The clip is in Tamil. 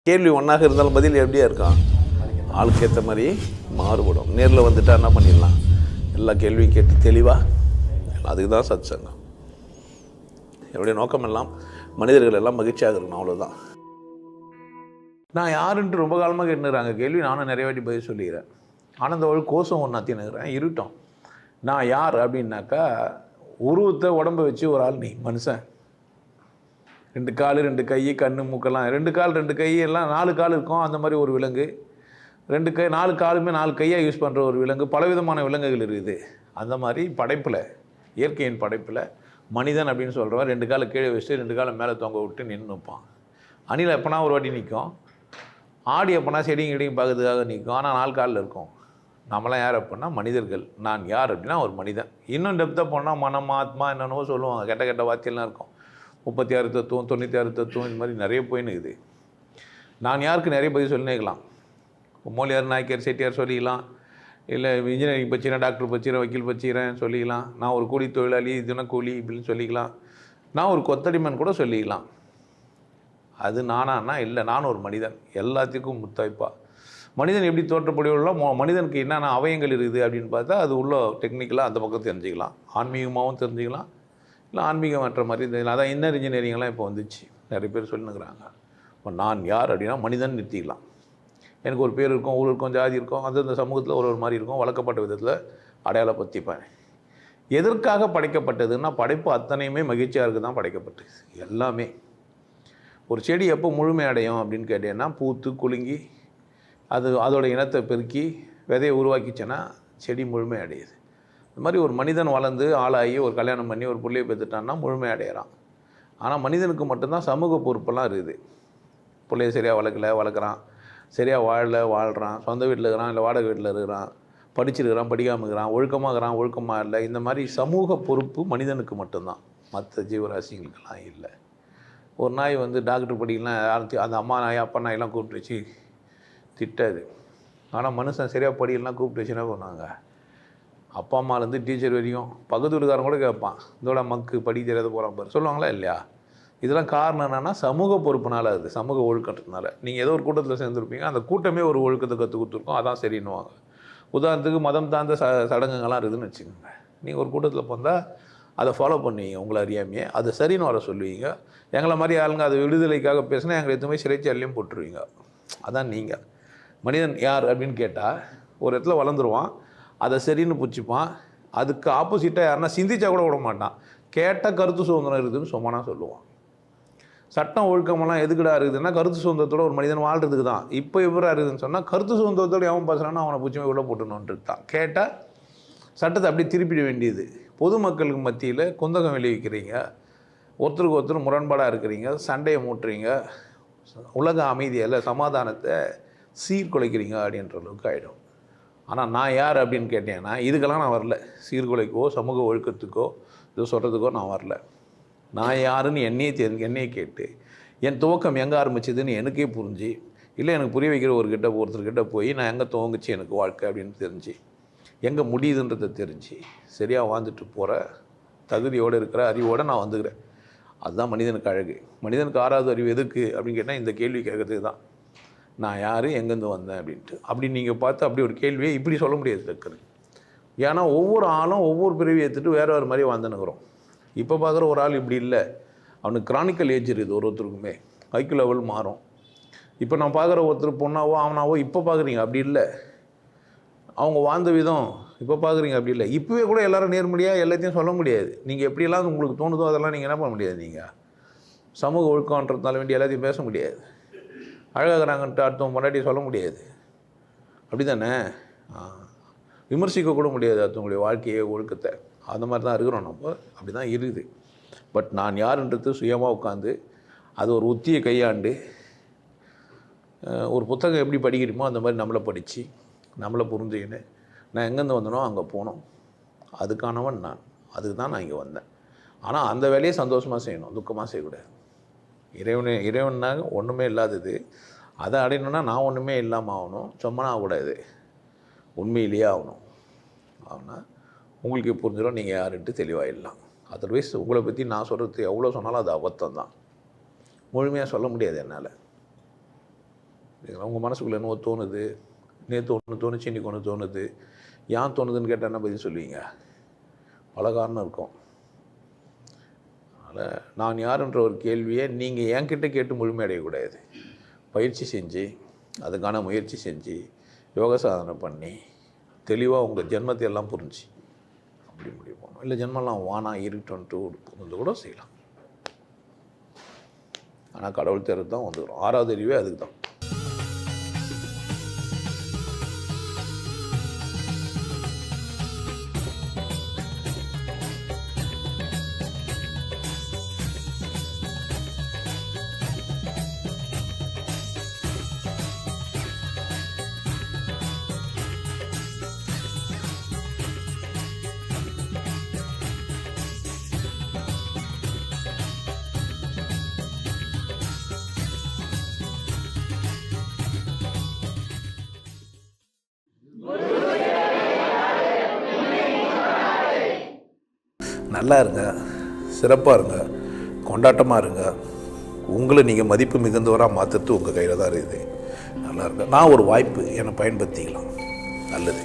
கேள்வி ஒன்றாக இருந்தாலும் பதில் எப்படியா இருக்கும்? ஆளுக்கு ஏற்ற மாதிரி மாறுபடும். நேரில் வந்துட்டா என்ன பண்ணிடலாம்? எல்லா கேள்வியும் கேட்டு தெளிவாக, அதுக்கு தான் சத் சங்கம். என்னுடைய நோக்கம் எல்லாம் மனிதர்கள் எல்லாம் மகிழ்ச்சியாக இருக்கணும், அவ்வளோதான். நான் யாருன்ட்டு ரொம்ப காலமாக கேட்டுனுறாங்க கேள்வி. நானும் நிறைய வாட்டி பதில் சொல்லிக்கிறேன். ஆனந்த கோஷம் ஒன்று அத்தினுக்கிறேன் இருட்டோம். நான் யார் அப்படின்னாக்கா, உருவத்தை உடம்பை வச்சு ஒரு ஆள், நீ மனுஷன். 2 கால் 2 கை கண்ணு மூக்கெல்லாம் 2 கால் 2 கை எல்லாம் 4 கால் இருக்கும். அந்த மாதிரி ஒரு விலங்கு 2 கை 4 காலுமே 4 கையாக யூஸ் பண்ணுற ஒரு விலங்கு, பலவிதமான விலங்குகள் இருக்குது. அந்த மாதிரி படைப்பில், இயற்கையின் படைப்பில் மனிதன் அப்படின்னு சொல்கிறவன் 2 காலை கீழே வச்சுட்டு 2 காலை மேலே தொங்க விட்டு நின்று நிற்பான். அணில் எப்போனா ஒரு வாட்டி நிற்கும், ஆடி எப்போனா செடியும் கிடியும் பார்க்கறதுக்காக நிற்கும். ஆனால் 4 காலில் இருக்கும். நம்மளாம் யார் அப்படின்னா மனிதர்கள். நான் யார் அப்படின்னா ஒரு மனிதன். இன்னும் டெப்த்தாக போனால் மனம் ஆத்மா என்னென்னவோ சொல்லுவாங்க, கெட்ட கெட்ட வார்த்தையெல்லாம் இருக்கும். 36 தத்துவம் 96 தத்துவம் இந்த மாதிரி நிறைய போயின்னுக்குது. நான் யாருக்கு நிறைய பதில் சொல்லினேக்கலாம். மோலியார் நாய்க்கர் செட்டியார் சொல்லிக்கலாம், இல்லை இன்ஜினியரிங் படிச்சிடறேன், டாக்டர் படிச்சிடறேன், வக்கீல் படிச்சிடறேன் சொல்லிக்கலாம். நான் ஒரு கூலி தொழிலாளி, தினக்கூலி இப்படின்னு சொல்லிக்கலாம். நான் ஒரு கொத்தடிமன் கூட சொல்லிக்கலாம். அது நானான்னா இல்லை, நான் ஒரு மனிதன். எல்லாத்துக்கும் முத்தாய்ப்பா மனிதன் எப்படி தோற்றப்படுவோ மனிதனுக்கு என்னென்ன அவயங்கள் இருக்குது அப்படின்னு பார்த்தா அது உள்ள டெக்னிக்கலாக அந்த பக்கம் தெரிஞ்சுக்கலாம். ஆன்மீகமாகவும் தெரிஞ்சுக்கலாம், இல்லை ஆன்மீகம் மற்ற மாதிரி தெரிஞ்சுக்கலாம். அதான் இன்னர் இன்ஜினியரிங்லாம் இப்போ வந்துச்சு, நிறைய பேர் சொல்லினுக்கிறாங்க. இப்போ நான் யார் அப்படின்னா மனிதன் நிறுத்திக்கலாம். எனக்கு ஒரு பேர் இருக்கும், ஊர் இருக்கும், ஜாதி இருக்கும், அது அந்த சமூகத்தில் ஒரு மாதிரி இருக்கும். வளர்க்கப்பட்ட விதத்தில் அடையாளப்படுத்திப்பேன். எதற்காக படைக்கப்பட்டதுன்னா, படைப்பு அத்தனையுமே மகிழ்ச்சியாக இருக்குது தான் படைக்கப்பட்டது எல்லாமே. ஒரு செடி எப்போ முழுமை அடையும் அப்படின்னு கேட்டேன்னா, பூத்து குலுங்கி அது அதோட இனத்தை பெருக்கி விதையை உருவாக்கிச்சேன்னா செடி முழுமை அடையுது. இந்த மாதிரி ஒரு மனிதன் வளர்ந்து ஆளாகி ஒரு கல்யாணம் பண்ணி ஒரு பிள்ளையை பெற்றுட்டான்னா முழுமை அடையிறான். ஆனால் மனிதனுக்கு மட்டும்தான் சமூக பொறுப்பெல்லாம் இருக்குது. பிள்ளையை சரியாக வளர்க்குறான், சரியாக வாழ்கிறான், சொந்த வீட்டில் இருக்கிறான், இல்லை வாடகை வீட்டில் இருக்கிறான், படிச்சிருக்கிறான், படிக்காமல் இருக்கிறான், ஒழுக்கமாக இல்லை. இந்த மாதிரி சமூக பொறுப்பு மனிதனுக்கு மட்டும்தான், மற்ற ஜீவராசிகளுக்கெல்லாம் இல்லை. ஒரு நாய் டாக்டர் படிக்கலாம், அந்த அம்மா நாய் அப்பா நாயெல்லாம் கூப்பிட்டு வச்சு திட்டாது. ஆனால் மனுஷன் சரியாக படிக்கலாம் கூப்பிட்டு வச்சுன்னா பண்ணுவாங்க. அப்பா அம்மாலேருந்து டீச்சர் வரைக்கும் பக்கத்து வீட்டுக்காரன் கூட கேட்பான், இதோட மக்கு படி தெரியாத போகிறான் பாரு, சொல்லுவாங்களா இல்லையா? இதெல்லாம் காரணம் என்னென்னா சமூக பொறுப்புனால, அது சமூக ஒழுக்கத்தினால. நீங்கள் ஏதோ ஒரு கூட்டத்தில் சேர்ந்துருப்பீங்க, அந்த கூட்டமே ஒரு ஒழுக்கத்தை கற்றுக் கொடுத்துருக்கோம், அதான் சரின்னுவாங்க. உதாரணத்துக்கு மதம் சார்ந்த சடங்குங்கள்லாம் இருக்குதுன்னு வச்சுக்கோங்க. நீங்கள் ஒரு கூட்டத்தில் போந்தால் அதை ஃபாலோ பண்ணுவீங்க, உங்களை அறியாமையே அதை சரின்னு வர சொல்லுவீங்க. எங்களை மாதிரி ஆளுங்க அதை விடுதலைக்காக பேசினா எங்களை எதுவுமே சிறைச்சாலையும் போட்டுருவீங்க. அதான் நீங்கள் மனிதன் யார் அப்படின்னு கேட்டால், ஒரு இடத்துல வளர்ந்துருவான், அதை சரின்னு பிடிச்சிப்பான். அதுக்கு ஆப்போசிட்டாக யாருன்னா சிந்திச்சா கூட விட மாட்டான். கேட்டால் கருத்து சுதந்திரம் இருக்குதுன்னு சொன்னானா சொல்லுவான். சட்டம் ஒழுக்கமெல்லாம் எதுக்குடா இருக்குதுன்னா கருத்து சுதந்திரத்தோட ஒரு மனிதன் வாழ்கிறதுக்கு தான். இப்போ எவ்வளோ இருக்குதுன்னு சொன்னால் கருத்து சுதந்திரத்தோடு எவன் பேசுகிறான்னு அவனை பிடிச்சி உள்ள போட்டுணுன்றது தான். கேட்டால் சட்டத்தை அப்படியே திருப்பிட வேண்டியது. பொதுமக்களுக்கு மத்தியில் குந்தகம் விளைவிக்கிறீங்க, ஒருத்தருக்கு ஒருத்தர் முரண்பாடாக இருக்கிறீங்க, சண்டையை மூட்டுறீங்க, உலக அமைதியில் சமாதானத்தை சீர்குலைக்கிறீங்க அப்படின்ற அளவுக்கு ஆகிடும். ஆனால் நான் யார் அப்படின்னு கேட்டேன்னா, இதுக்கெல்லாம் நான் வரல. சீர்குலைக்கோ சமூக ஒழுக்கத்துக்கோ இது சொல்கிறதுக்கோ நான் வரல. நான் யாருன்னு என்னையே கேட்டு என் துவக்கம் எங்கே ஆரம்பிச்சதுன்னு எனக்கே புரிஞ்சு, இல்லை எனக்கு புரிய வைக்கிற ஒருத்தர்கிட்ட போய் நான் எங்கே துவங்குச்சு எனக்கு வாழ்க்கை அப்படின்னு தெரிஞ்சு, எங்கே முடியுதுன்றதை தெரிஞ்சு சரியாக வாழ்ந்துட்டு போகிற தகுதியோடு இருக்கிற அறிவோடு நான் வந்துக்கிறேன். அதுதான் மனிதனுக்கு அழகு. மனிதனுக்கு 6வது அறிவு எதுக்கு அப்படின்னு கேட்டால் இந்த கேள்வி கேட்கறதுக்கு தான். நான் யார், எங்கேருந்து வந்தேன் அப்படின்ட்டு. அப்படி நீங்கள் பார்த்து அப்படி ஒரு கேள்வியை இப்படி சொல்ல முடியாது டக்குன்னு. ஏன்னா ஒவ்வொரு ஆளும் ஒவ்வொரு பிறவி எடுத்துகிட்டு வேறு மாதிரி வாழ்ந்துனுக்குறோம். இப்போ பார்க்குற ஒரு ஆள் இப்படி இல்லை, அவனுக்கு கிரானிக்கல் ஏஜ் இருக்குது. ஒருத்தருக்குமே ஐக்யூ லெவல் மாறும். இப்போ நான் பார்க்குற ஒருத்தர் பொண்ணாவோ அவனாவோ இப்போ பார்க்குறீங்க, அப்படி இல்லை. அவங்க வாழ்ந்த விதம் இப்போ பார்க்குறீங்க, அப்படி இல்லை. இப்போவே கூட எல்லோரும் நேர்மடியாக எல்லாத்தையும் சொல்ல முடியாது. நீங்கள் எப்படியெல்லாம் உங்களுக்கு தோணுதோ அதெல்லாம் நீங்கள் என்ன பண்ண முடியாது. நீங்கள் சமூக ஒழுக்கன்றதுனால வேண்டிய எல்லாத்தையும் பேச முடியாது. அழகாகிறாங்கன்ட்டு அடுத்தவங்க முன்னாடி சொல்ல முடியாது, அப்படி தானே? விமர்சிக்க கூட முடியாது அடுத்தவங்களுடைய வாழ்க்கையை, ஒழுக்கத்தை. அந்த மாதிரி தான் இருக்கிறோம் நம்ம, அப்படி தான் இருக்குது. பட் நான் யாருன்றது சுயமாக உட்காந்து அது ஒரு உத்தியை கையாண்டு, ஒரு புத்தகம் எப்படி படிக்கிறோமோ அந்த மாதிரி நம்மளை படித்து நம்மளை புரிஞ்சுக்கின்னு நான் எங்கேருந்து வந்தனோ அங்கே போனோம். அதுக்கானவன் நான். அதுக்கு தான் நான் இங்கே வந்தேன். ஆனால் அந்த வேலையை சந்தோஷமாக செய்யணும், துக்கமாக செய்யக்கூடாது. இறைவனாக ஒன்றுமே இல்லாதது, அதை அடையணுன்னா நான் ஒன்றுமே இல்லாமல் ஆகணும், சும்மா ஆகக்கூடாது, உண்மையிலேயே ஆகணும். ஆனால் உங்களுக்கு புரிஞ்சிடும் நீங்கள் யாருன்ட்டு தெளிவாகிடலாம். அதர்வைஸ் உங்களை பற்றி நான் சொல்கிறது எவ்வளோ சொன்னாலும் அது அபத்தம் தான். முழுமையாக சொல்ல முடியாது என்னால். உங்கள் மனசுக்குள்ளே என்னவோ தோணுது, நேற்று ஒன்று தோணுச்சு, இன்றைக்கி ஒன்று தோணுது, ஏன் தோணுதுன்னு கேட்டால் என்ன பதில் சொல்லுவீங்க? பல காரணம் இருக்கும். அதனால் நான் யாருன்ற ஒரு கேள்வியை நீங்கள் என்கிட்ட கேட்டு முழுமையடையக்கூடாது. பயிற்சி செஞ்சு, அதுக்கான முயற்சி செஞ்சு, யோக சாதனை பண்ணி, தெளிவாக உங்கள் ஜென்மத்தை எல்லாம் புரிஞ்சு அப்படி முடிவு போகணும். இல்லை ஜென்மெல்லாம் வானா இருக்கட்டும்ட்டு புரிந்து கூட செய்யலாம். ஆனால் கடவுள் தேர்வு தான் வந்துடும். 6வது அறிவே அதுக்கு தான். நல்லா இருங்க, சிறப்பாக இருங்க, கொண்டாட்டமாக இருங்க. உங்களை நீங்கள் மதிப்பு மிகுந்தவராக மாற்றுறது உங்கள் கையில் தான் இருக்குது. நல்லா இருங்க. நான் ஒரு வாய்ப்பு என்னை பயன்படுத்திக்கலாம். நல்லது.